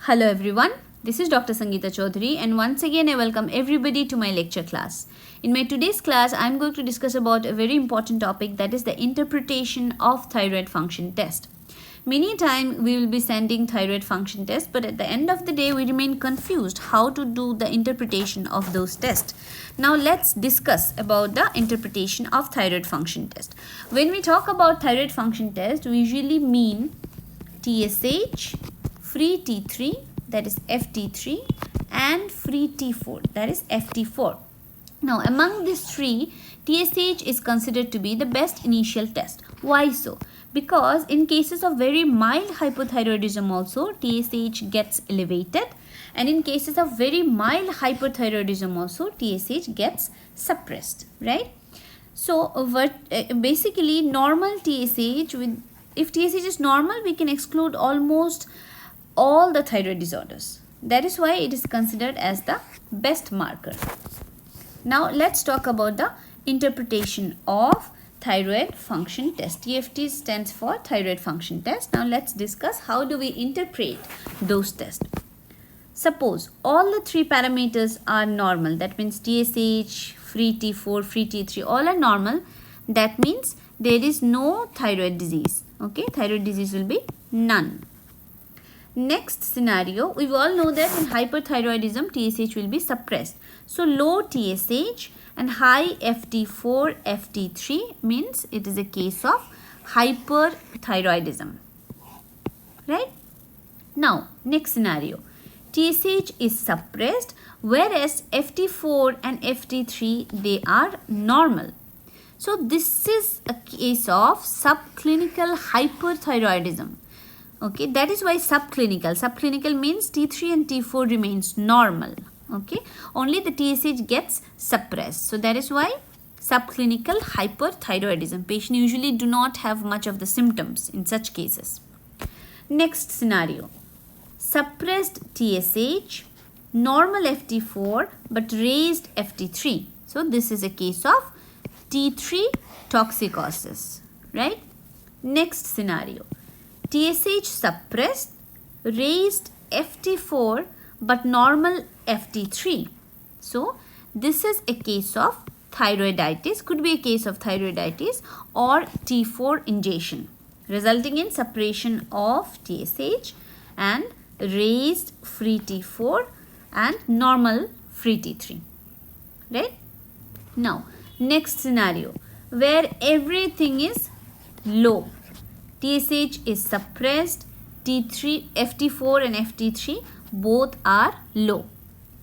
Hello everyone, this is Dr. Sangeeta Chaudhary and once again I welcome everybody to my lecture class. In my today's class, I am going to discuss about a very important topic, that is the interpretation of thyroid function test. Many times we will be sending thyroid function test, but at the end of the day we remain confused how to do the interpretation of those tests. Now let's discuss about the interpretation of thyroid function test. When we talk about thyroid function test, we usually mean TSH, free T3, that is FT3, and free T4, that is FT4. Now among these three, TSH is considered to be the best initial test. Why so? Because in cases of very mild hypothyroidism also, TSH gets elevated, and in cases of very mild hyperthyroidism also, TSH gets suppressed, right? So basically normal TSH, if TSH is normal, we can exclude almost all the thyroid disorders. That is why it is considered as the best marker. Now let's talk about the interpretation of thyroid function test. TFT stands for thyroid function test. Now let's discuss how do we interpret those tests. Suppose all the three parameters are normal, that means TSH, free T4, free T3, all are normal. That means there is no thyroid disease. Okay, thyroid disease will be none. Next scenario, we all know that in hyperthyroidism, TSH will be suppressed. So low TSH and high FT4, FT3 means it is a case of hyperthyroidism, right? Now, next scenario, TSH is suppressed, whereas FT4 and FT3, they are normal. So this is a case of subclinical hyperthyroidism. Okay, that is why subclinical. Subclinical means T3 and T4 remains normal. Okay, only the TSH gets suppressed. So that is why subclinical hyperthyroidism. Patient usually do not have much of the symptoms in such cases. Next scenario, suppressed TSH, normal FT4 but raised FT3. So this is a case of T3 toxicosis, right? Next scenario, TSH suppressed, raised FT4 but normal FT3. So this is a case of thyroiditis, could be a case of thyroiditis or T4 ingestion, resulting in suppression of TSH and raised free T4 and normal free T3, right? Now next scenario, where everything is low, TSH is suppressed, FT4 and FT3 both are low.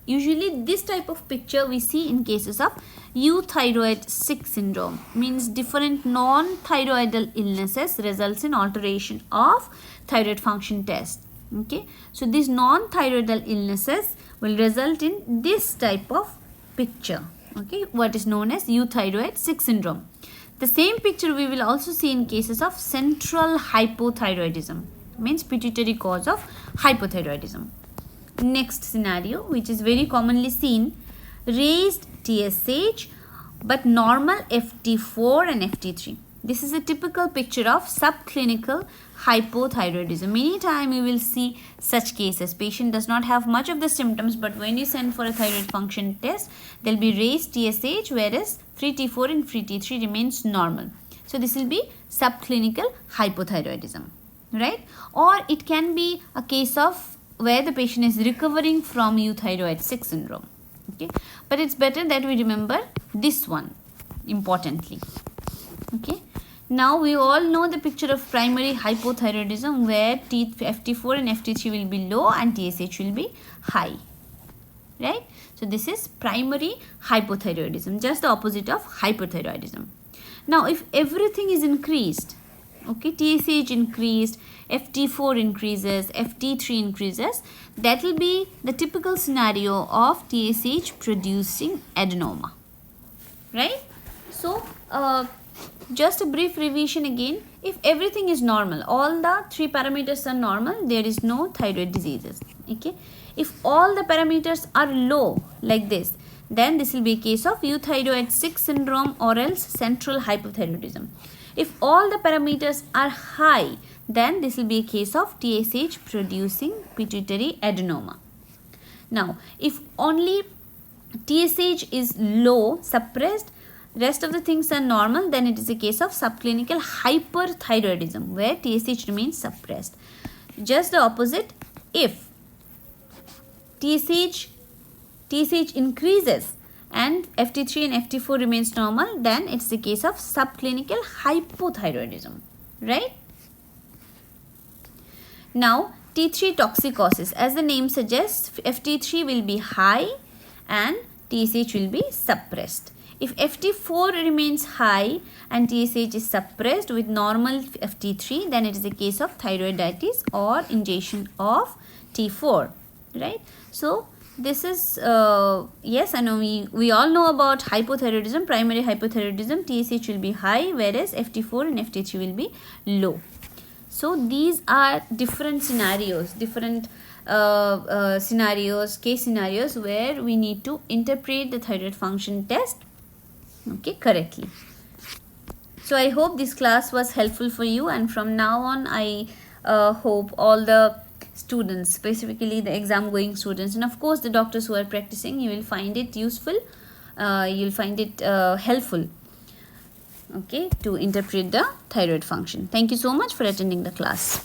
Usually this type of picture we see in cases of euthyroid sick syndrome, means different non-thyroidal illnesses results in alteration of thyroid function test. Okay, so these non-thyroidal illnesses will result in this type of picture. Okay, what is known as euthyroid sick syndrome. The same picture we will also see in cases of central hypothyroidism, means pituitary cause of hypothyroidism. Next scenario, which is very commonly seen, raised TSH but normal FT4 and FT3. This is a typical picture of subclinical hypothyroidism. Many times you will see such cases. Patient does not have much of the symptoms, but when you send for a thyroid function test, there will be raised TSH, whereas free T4 and free T3 remains normal. So this will be subclinical hypothyroidism, right? Or it can be a case of where the patient is recovering from euthyroid sick syndrome. Okay, but it's better that we remember this one importantly. Okay, now we all know the picture of primary hypothyroidism, where FT4 and FT3 will be low and TSH will be high, right? So this is primary hypothyroidism, just the opposite of hyperthyroidism. Now if everything is increased, okay, TSH increased, FT4 increases, FT3 increases, that will be the typical scenario of TSH producing adenoma, right? So just a brief revision again. If everything is normal, all the three parameters are normal, there is no thyroid diseases. Okay, if all the parameters are low like this, then this will be a case of euthyroid sick syndrome or else central hypothyroidism. If all the parameters are high, then this will be a case of TSH producing pituitary adenoma. Now, if only TSH is low, suppressed, rest of the things are normal, then it is a case of subclinical hyperthyroidism where TSH remains suppressed. Just the opposite, if TSH increases and FT3 and FT4 remains normal, then it's a case of subclinical hypothyroidism, right? Now, T3 toxicosis. As the name suggests, FT3 will be high and TSH will be suppressed. If FT4 remains high and TSH is suppressed with normal FT3, then it is a case of thyroiditis or ingestion of T4, right? So, this is, yes, I know we all know about hypothyroidism, primary hypothyroidism. TSH will be high, whereas FT4 and FT3 will be low. So these are different scenarios, case scenarios where we need to interpret the thyroid function test, okay, correctly. So I hope this class was helpful for you, and from now on I hope all the students, specifically the exam going students, and of course the doctors who are practicing, you will find it useful, you will find it helpful, okay, to interpret the thyroid function. Thank you so much for attending the class.